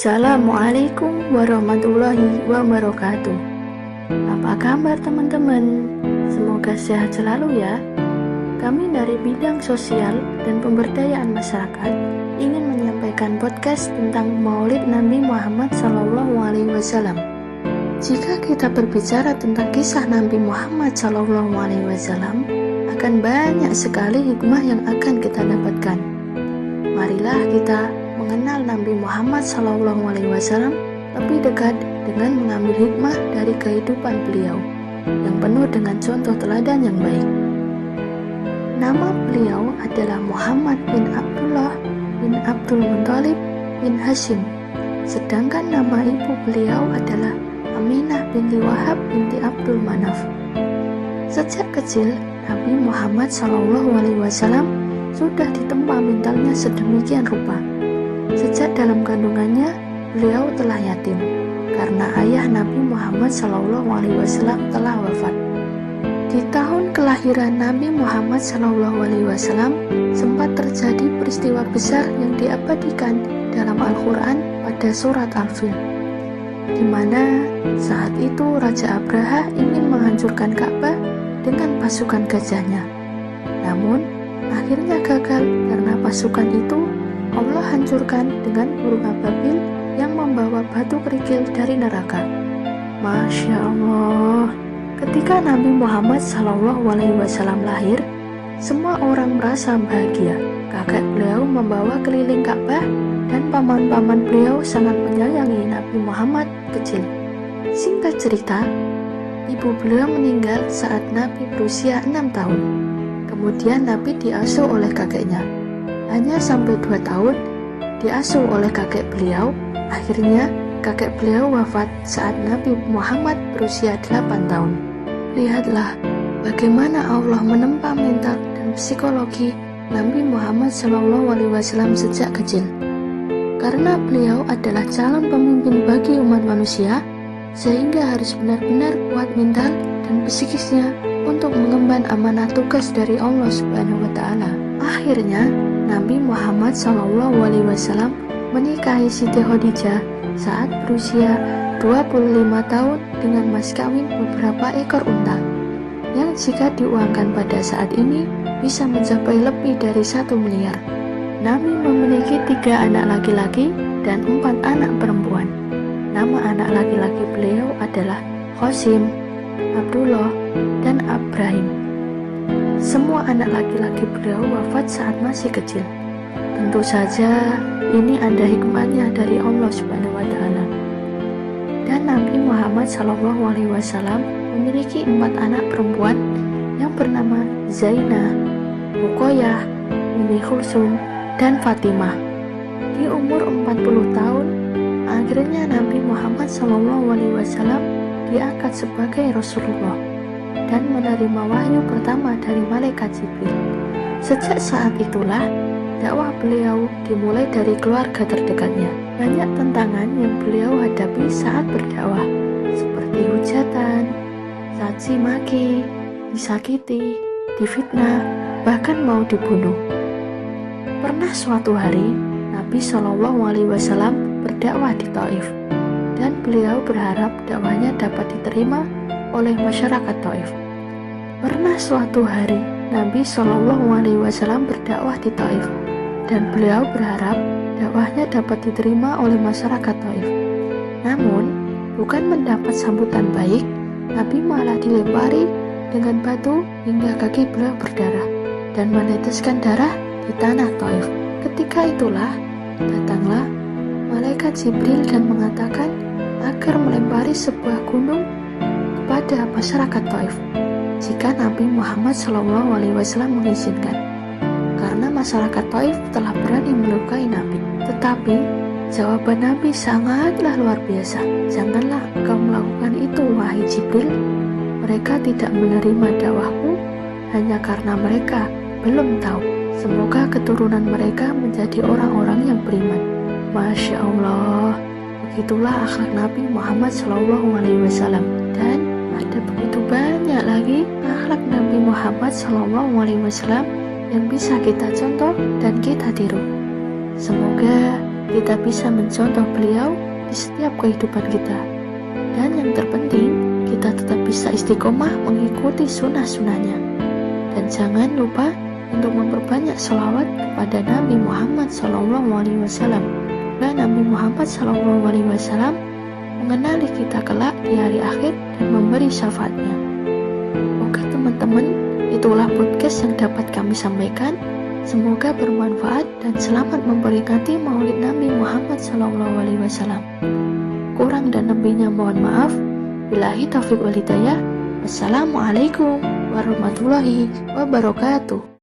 Assalamualaikum warahmatullahi wabarakatuh. Apa kabar teman-teman? Semoga sehat selalu ya. Kami dari bidang sosial dan pemberdayaan masyarakat ingin menyampaikan podcast tentang Maulid Nabi Muhammad SAW. Jika kita berbicara tentang kisah Nabi Muhammad SAW, akan banyak sekali hikmah yang akan kita dapatkan. Marilah kita mengenal Nabi Muhammad SAW lebih dekat dengan mengambil hikmah dari kehidupan beliau yang penuh dengan contoh teladan yang baik. Nama beliau adalah Muhammad bin Abdullah bin Abdul Muthalib bin Hashim, sedangkan nama ibu beliau adalah Aminah binti Wahab binti Abdul Manaf. Sejak kecil, Nabi Muhammad SAW sudah ditempa mentalnya sedemikian rupa. Sejak dalam kandungannya, beliau telah yatim karena ayah Nabi Muhammad SAW telah wafat. Di tahun kelahiran Nabi Muhammad SAW sempat terjadi peristiwa besar yang diabadikan dalam Al-Quran pada surat Al-Fil, di mana saat itu Raja Abraha ingin menghancurkan Ka'bah dengan pasukan gajahnya. Namun, akhirnya gagal karena pasukan itu Allah hancurkan dengan burung ababil yang membawa batu kerikil dari neraka. Masya Allah. Ketika Nabi Muhammad SAW lahir, semua orang merasa bahagia. Kakek beliau membawa keliling Ka'bah dan paman-paman beliau sangat menyayangi Nabi Muhammad kecil. Singkat cerita, ibu beliau meninggal saat Nabi berusia 6 tahun. Kemudian Nabi diasuh oleh kakeknya. Hanya sampai 2 tahun diasuh oleh kakek beliau. Akhirnya kakek beliau wafat saat Nabi Muhammad berusia 8 tahun. Lihatlah bagaimana Allah menempa mental dan psikologi Nabi Muhammad SAW sejak kecil. Karena beliau adalah calon pemimpin bagi umat manusia, sehingga harus benar-benar kuat mental dan psikisnya untuk mengemban amanah tugas dari Allah Subhanahu wa Ta'ala. Akhirnya Nabi Muhammad SAW menikahi Siti Khadijah saat berusia 25 tahun dengan mas kawin beberapa ekor unta, yang jika diuangkan pada saat ini bisa mencapai lebih dari 1 miliar. Nabi memiliki 3 anak laki-laki dan 4 anak perempuan. Nama anak laki-laki beliau adalah Qasim, Abdullah, dan Ibrahim. Semua anak laki-laki beliau wafat saat masih kecil. Tentu saja ini ada hikmahnya dari Allah Subhanahu wa Ta'ala. Dan Nabi Muhammad SAW memiliki 4 anak perempuan yang bernama Zainah, Ruqayyah, Ummi Kulsum, dan Fatimah. Di umur 40 tahun, akhirnya Nabi Muhammad SAW diangkat sebagai Rasulullah dan menerima wahyu pertama dari malaikat Jibril. Sejak saat itulah dakwah beliau dimulai dari keluarga terdekatnya. Banyak tantangan yang beliau hadapi saat berdakwah, seperti hujatan, caci maki, disakiti, difitnah, bahkan mau dibunuh. Pernah suatu hari Nabi SAW berdakwah di Taif, dan beliau berharap dakwahnya dapat diterima oleh masyarakat Taif. Pernah suatu hari Nabi SAW berdakwah di Taif, dan beliau berharap dakwahnya dapat diterima oleh masyarakat Taif. Namun, bukan mendapat sambutan baik, Nabi malah dilempari dengan batu hingga kaki beliau berdarah dan meneteskan darah di tanah Taif. Ketika itulah datanglah malaikat Jibril dan mengatakan agar melempari sebuah gunung kepada masyarakat Taif jika Nabi Muhammad SAW mengizinkan, karena masyarakat Taif telah berani melukai Nabi. Tetapi jawaban Nabi sangatlah luar biasa. Janganlah engkau melakukan itu, wahai Jibril. Mereka tidak menerima dakwahku hanya karena mereka belum tahu. Semoga keturunan mereka menjadi orang-orang yang beriman. Masya Allah. Begitulah akhlak Nabi Muhammad SAW. Dan ada begitu banyak lagi akhlak Nabi Muhammad SAW yang bisa kita contoh dan kita tiru. Semoga kita bisa mencontoh beliau di setiap kehidupan kita. Dan yang terpenting, kita tetap bisa istiqomah mengikuti sunnah-sunnahnya. Dan jangan lupa untuk memperbanyak sholawat kepada Nabi Muhammad SAW. Dan Nabi Muhammad SAW mengenali kita kelak di hari akhir dan memberi syafaatnya. Oke teman-teman, itulah podcast yang dapat kami sampaikan. Semoga bermanfaat dan selamat memperingati Maulid Nabi Muhammad SAW. Kurang dan lebihnya mohon maaf. Billahi taufiq wal hidayah. Wassalamualaikum warahmatullahi wabarakatuh.